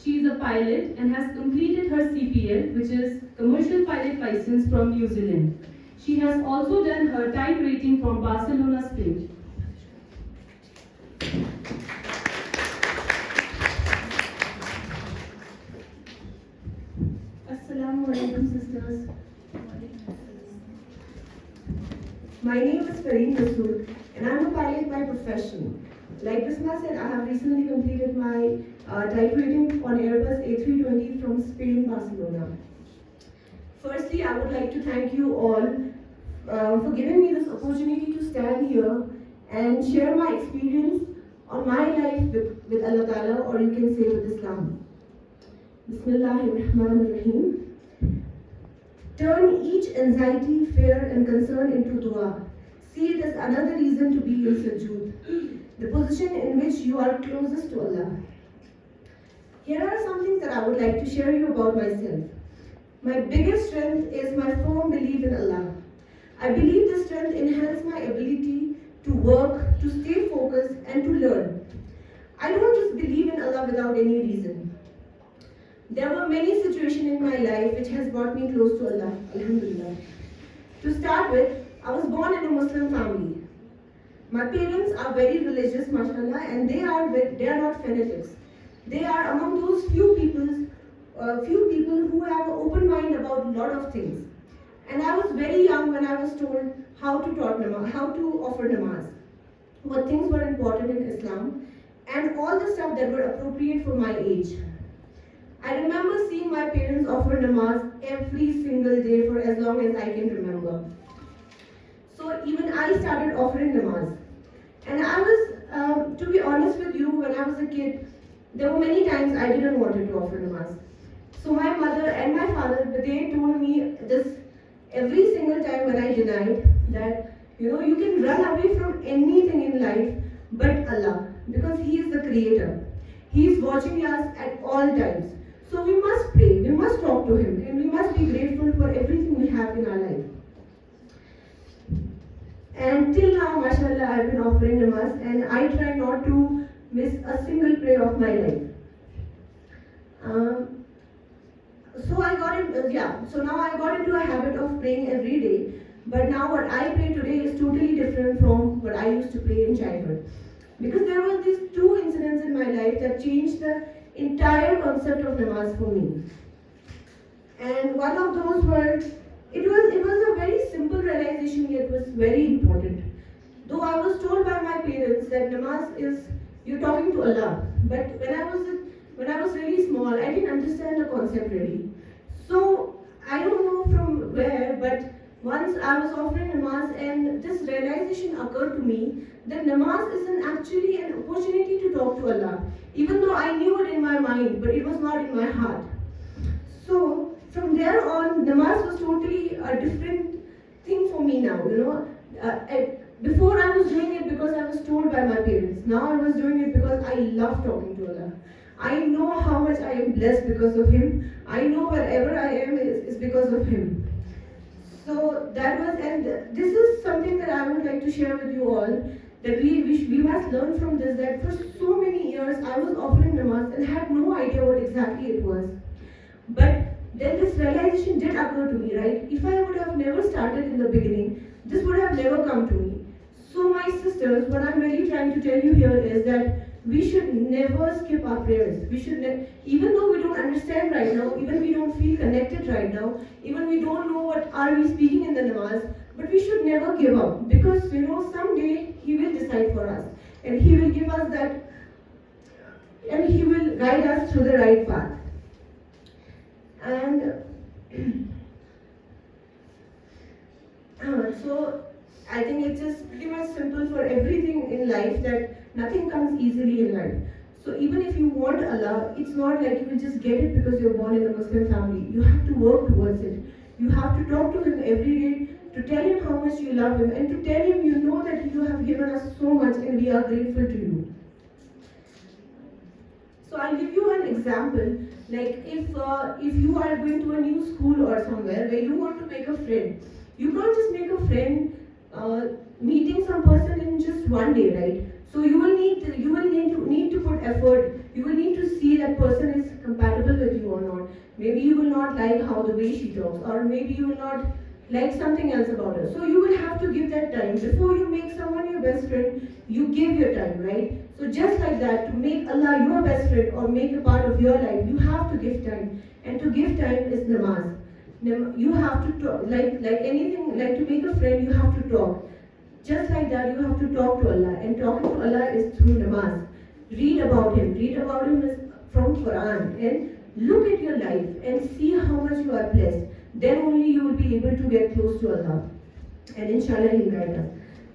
She is a pilot and has completed her CPL, which is Commercial Pilot License from New Zealand. She has also done her type rating from Barcelona, Spain. Assalamu alaikum, sisters. My name is Farin Masood and I'm a pilot by profession. Like Bisma said, I have recently completed my type rating on Airbus A320 from Spain, Barcelona. Firstly, I would like to thank you all for giving me this opportunity to stand here and share my experience on my life with Allah Ta'ala, or you can say with Islam. Bismillahirrahmanirrahim. Turn each anxiety, fear and concern into dua. See it as another reason to be in sujood, the position in which you are closest to Allah. Here are some things that I would like to share you about myself. My biggest strength is my firm belief in Allah. I believe this strength enhances my ability to work, to stay focused and to learn. I don't just believe in Allah without any reason. There were many situations in my life which has brought me close to Allah, alhamdulillah. To start with, I was born in a Muslim family. My parents are very religious, mashallah, and they are not fanatics. They are among those few people who have an open mind about a lot of things. And I was very young when I was told how to offer namaz, what things were important in Islam, and all the stuff that were appropriate for my age. I remember seeing my parents offer namaz every single day for as long as I can remember. So even I started offering namaz. And I was, to be honest with you, when I was a kid, there were many times I didn't want to offer namaz. So my mother and my father, they told me this every single time when I denied that, you can run away from anything in life but Allah, because He is the Creator. He is watching us at all times. So we must pray, we must talk to Him, and we must be grateful for everything we have in our life. And till now, mashallah, I've been offering namaz, and I try not to miss a single prayer of my life. So now I got into a habit of praying every day, but now what I pray today is totally different from what I used to pray in childhood. Because there were these two incidents in my life that changed the entire concept of namaz for me. And one of those were, it was a very simple realization, yet was very important. Though I was told by my parents that namaz is, you're talking to Allah. But when I was really small, I didn't understand the concept really. So I don't know from where, but once I was offering namaz and this realization occurred to me that namaz is actually an opportunity to talk to Allah. Even though I knew it in my mind, but it was not in my heart. So from there on, namaz was totally a different thing for me now. Before I was doing it because I was told by my parents. Now I was doing it because I love talking to Allah. I know how much I am blessed because of Him. I know wherever I am is because of Him. So and this is something that I would like to share with you all, that we must learn from this, that for so many years I was offering namaz and had no idea what exactly it was. But then this realization did occur to me, right? If I would have never started in the beginning, this would have never come to me. So my sisters, what I'm really trying to tell you here is that we should never skip our prayers. We should even though we don't understand right now, even we don't feel connected right now, even we don't know what are we speaking in the namaz, but we should never give up, because someday He will decide for us, and He will give us that, and He will guide us through the right path. And so I think it's just pretty much simple for everything in life, that nothing comes easily in life. So even if you want Allah, it's not like you will just get it because you're born in a Muslim family. You have to work towards it. You have to talk to Him every day, to tell Him how much you love Him, and to tell Him you know that you have given us so much and we are grateful to you. So I'll give you an example. Like if you are going to a new school or somewhere where you want to make a friend, you can't just make a friend meeting some person in just one day, right? So you will need to put effort. You will need to see that person is Maybe you will not like how the way she talks, or maybe you will not like something else about her. So you will have to give that time. Before you make someone your best friend, you give your time, right? So just like that, to make Allah your best friend or make a part of your life, you have to give time. And to give time is namaz. You have to talk, like anything, like to make a friend, you have to talk. Just like that, you have to talk to Allah. And talking to Allah is through namaz. Read about Him. Read about Him is from Quran. And look at your life and see how much you are blessed. Then only you will be able to get close to Allah. And inshallah He will guide us.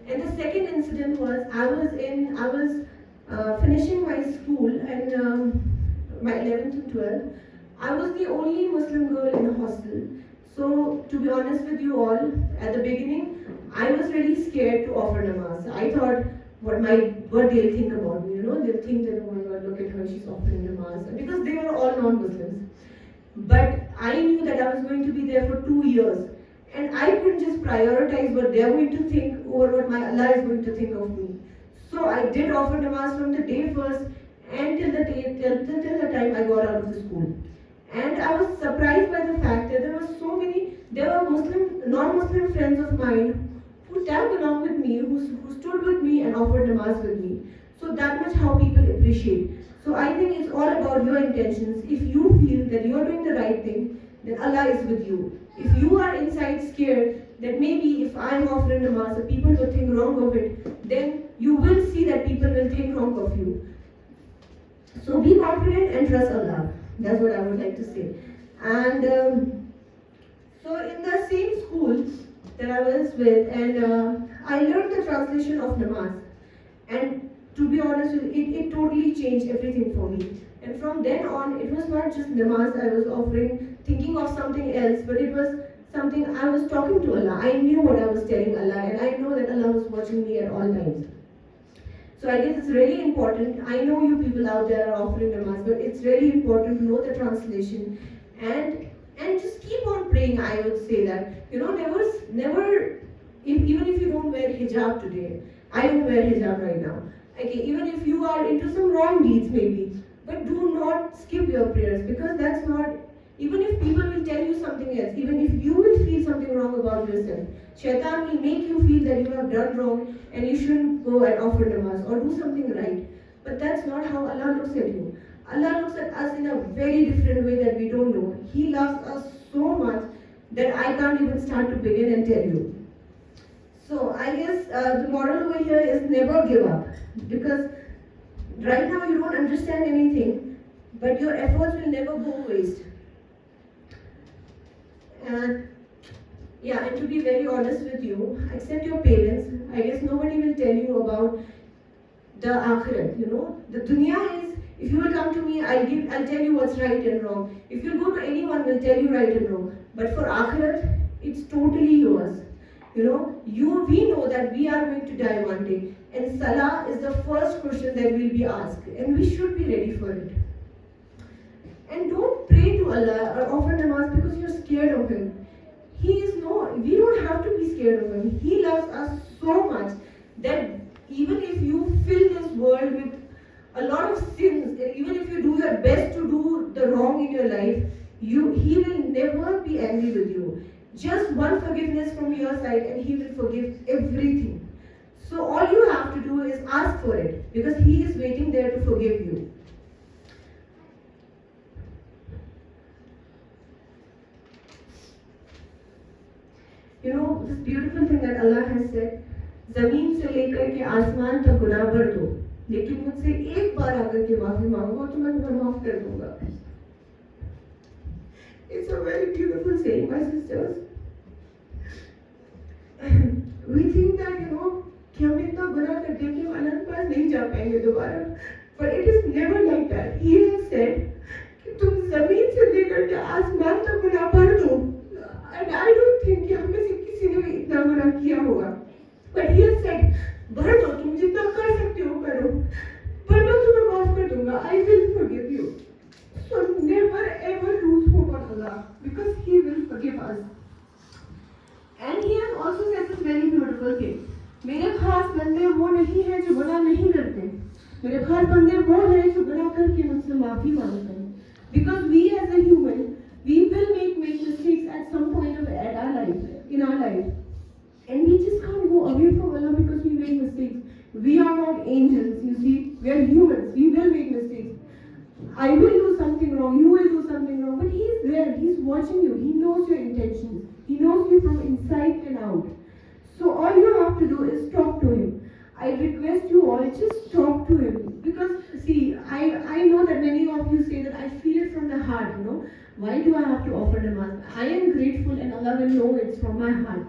And the second incident was, I was finishing my school and my 11th and 12th. I was the only Muslim girl in the hostel. So to be honest with you all, at the beginning, I was really scared to offer namaz. I thought what they'll think about me, they'll think that, oh my God, look at her, she's offering namaz. Because they were all non-Muslims. But I knew that I was going to be there for 2 years. And I couldn't just prioritize what they're going to think over what my Allah is going to think of me. So I did offer namaz from the day first and till the time I got out of the school. And I was surprised by the fact that there were non-Muslim friends of mine who tagged along with me, who stood with me and offered namaz with me. So that much how people appreciate. So I think it's all about your intentions. If you feel that you are doing the right thing, then Allah is with you. If you are inside scared that maybe if I am offering namaz, people will think wrong of it, then you will see that people will think wrong of you. So be confident and trust Allah. That's what I would like to say. And so in the same school that I was with, and I learned the translation of namaz. And to be honest, it totally changed everything for me. And from then on, it was not just namaz I was offering, thinking of something else, but it was something I was talking to Allah. I knew what I was telling Allah, and I know that Allah was watching me at all times. So I guess it's really important. I know you people out there are offering namaz, but it's really important to know the translation and just keep on praying. I would say that there was never, even if you don't wear hijab today, I don't wear hijab right now. Okay, even if you are into some wrong deeds maybe, but do not skip your prayers, because that's not. Even if people will tell you something else, even if you will feel something wrong about yourself, Shaitan will make you feel that you have done wrong and you shouldn't go and offer namaz or do something right. But that's not how Allah looks at you. Allah looks at us in a very different way that we don't know. He loves us so much that I can't even start to begin and tell you. So I guess the moral over here is never give up. Because right now you don't understand anything, but your efforts will never go waste. And to be very honest with you, except your parents, I guess nobody will tell you about the akhirat. The dunya is, if you will come to me, I'll tell you what's right and wrong. If you go to anyone, will tell you right and wrong. But for akhirat, it's totally yours. We know that we are going to die one day, and salah is the first question that we'll be asked, and we should be ready for it. And don't pray to Allah or offer namaz because you're scared of Him. We don't have to be scared of Him. He loves us so much that even if you fill this world with a lot of sins, even if you do your best to do the wrong in your life, He will never be angry with you. Just one forgiveness from your side and He will forgive everything. So all you have to do is ask for it, because He is waiting there to forgive you. This beautiful thing that Allah has said, ज़मीन से लेकर के आसमान तक गुनाह भर दो, लेकिन मुझसे एक बार आकर के माफी मांगो तो मैं तुम्हें माफ कर दूंगा. It's a very beautiful saying, my sisters. We think that कि हम इतना गुनाह करते हैं कि हम अल्लाह के पास नहीं जा पाएंगे दोबारा, but it is never like that. He has said कि तुम ज़मीन से लेकर के आसमान तक गुनाह भर दो. And I don't think कि हम में से किसी ने भी इतना गुनाह किया होगा. But he has said, भर दो, तुम जितना कर सकते हो करो, पर मैं तुम्हें माफ कर दूंगा. I will forgive you. So never ever lose hope on Allah, because He will forgive us. And He has also said this very beautiful thing. मेरे खास बंदे वो नहीं हैं जो गुनाह नहीं करते. मेरे खास बंदे वो हैं जो गुनाह करके मुझसे माफी मांगते हैं. Because we as a human, will do something wrong, you will do something wrong. But He is there, He is watching you, He knows your intentions, He knows you from inside and out. So all you have to do is talk to Him. I request you all, just talk to Him. Because see, I know that many of you say that I feel it from the heart, Why do I have to offer namaz? I am grateful and Allah will know it's from my heart.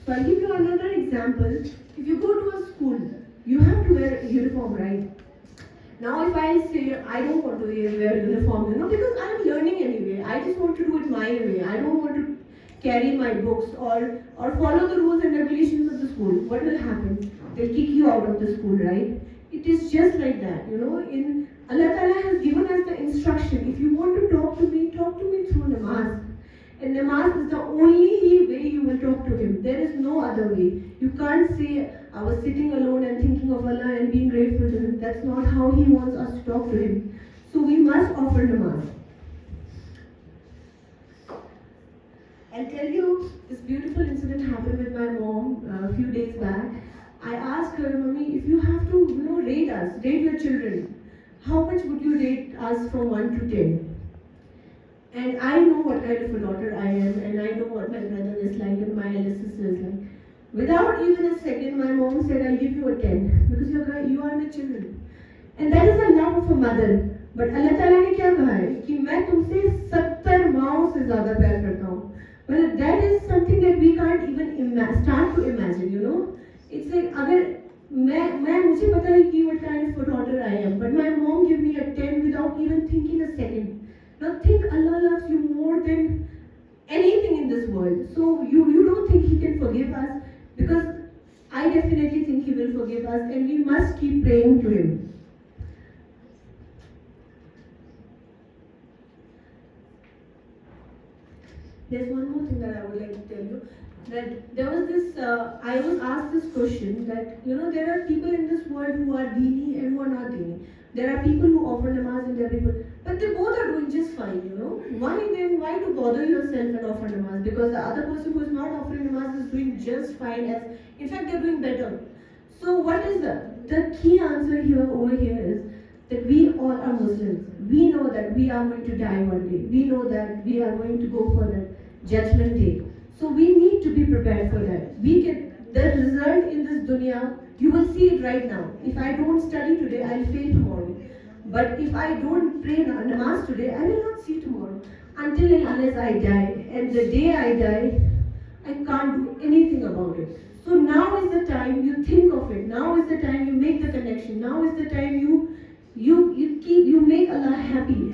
So I'll give you another example. If you go to a school, you have to wear a uniform, right? Now if I say I don't want to wear uniform, because I'm learning anyway. I just want to do it my way. I don't want to carry my books or follow the rules and regulations of the school. What will happen? They'll kick you out of the school, right? It is just like that, In Allah Ta'ala has given us the instruction. If you want to talk to me through namaz. And namaz is the only way you will talk to Him. There is no other way. You can't say, I was sitting alone and thinking of Allah and being grateful to Him. That's not how He wants us to talk to Him. So we must offer namaz. I'll tell you, this beautiful incident happened with my mom a few days back. I asked her, Mommy, if you have to, rate us, rate your children, how much would you rate us from 1 to 10? And I know what kind of a daughter I am, and I know what my brother is like and my elder sister is like. Without even a second, my mom said, I'll give you a 10 because you are my children. And that is the love of a mother. But Allah Ta'ala ने क्या कहा है कि मैं तुमसे 70 माओं से ज़्यादा प्यार करता हूँ. Well, that is something that we can't even start to imagine, It's like अगर मुझे पता है कि what kind of a daughter I am, but my mom gave me a 10 without even thinking a second. Now think Allah loves you more than anything in this world. So you don't think He can forgive us? Because I definitely think He will forgive us, and we must keep praying to Him. There's one more thing that I would like to tell you. That there was this, I was asked this question that, there are people in this world who are deeni and who are not deeni. There are people who offer namaz and there are people, but they both are doing just fine, Why to bother yourself and offer namaz? Because the other person who is not offering namaz is doing just fine, in fact they're doing better. So what is the key answer over here is that we all are Muslims. We know that we are going to die one day. We know that we are going to go for the judgment day. So we need to be prepared for that. The result in this dunya, you will see it right now. If I don't study today, I'll fail tomorrow. But if I don't pray namaz today, I will not see tomorrow. Until and unless I die. And the day I die, I can't do anything about it. So now is the time you think of it. Now is the time you make the connection. Now is the time you make Allah happy.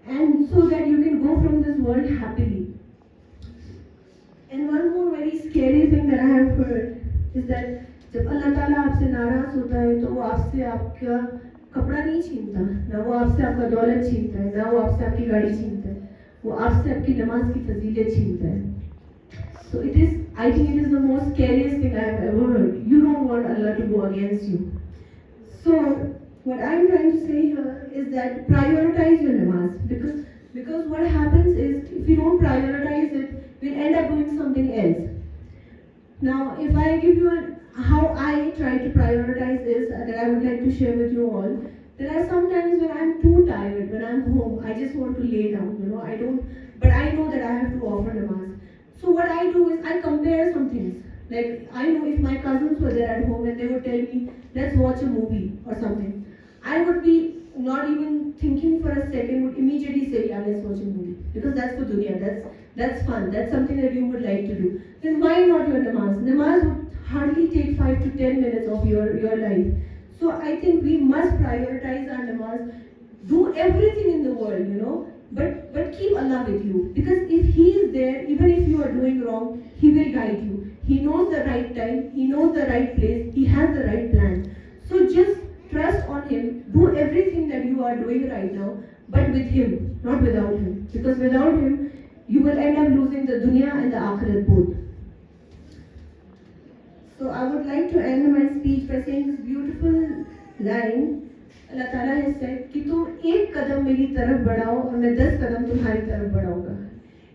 And so that you can go from this world happily. And one more very scary thing that I have heard is that जब अल्लाह ताला आपसे नाराज होता है तो वो आपसे आपका कपड़ा नहीं छीनता, ना वो आपसे आपका दौलत छीनता है, ना वो आपसे आपकी गाड़ी छीनता है, वो आपसे आपकी नमाज की फजीलत छीनता है. So I think it is the most scariest thing I have ever heard. You don't want Allah to go against you. So what I'm trying to say here is that prioritize your namaz, because what happens is if you don't prioritize it, we'll end up doing something else. Now, if I give you how I try to prioritize this, that I would like to share with you all. There are some times when I'm too tired, when I'm home, I just want to lay down, but I know that I have to offer namaz. So what I do is I compare some things. Like, I know if my cousins were there at home and they would tell me, let's watch a movie or something, I would be not even thinking for a second, would immediately say, yeah, let's watch a movie. Because that's for dunya, that's fun, that's something that you would like to do. Then why not your namaz? Namaz would hardly take 5 to 10 minutes of your life. So I think we must prioritize our namaz, do everything in the world, but keep Allah with you. Because if He is there, even if you are doing wrong, He will guide you. He knows the right time, He knows the right place, He has the right plan. So just trust on Him, do everything that you are doing right now, but with Him, not without Him. Because without Him, you will end up losing the dunya and the akhirat both. So I would like to end my speech by saying this beautiful line. Allah Ta'ala has said कि तुम एक कदम मेरी तरफ बढ़ाओ और मैं 10 कदम तुम्हारी तरफ बढ़ाऊंगा.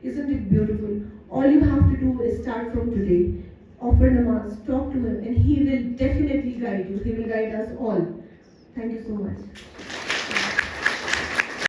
Isn't it beautiful? All you have to do is start from today. Offer namaz, talk to Him, and He will definitely guide you. He will guide us all. Thank you so much.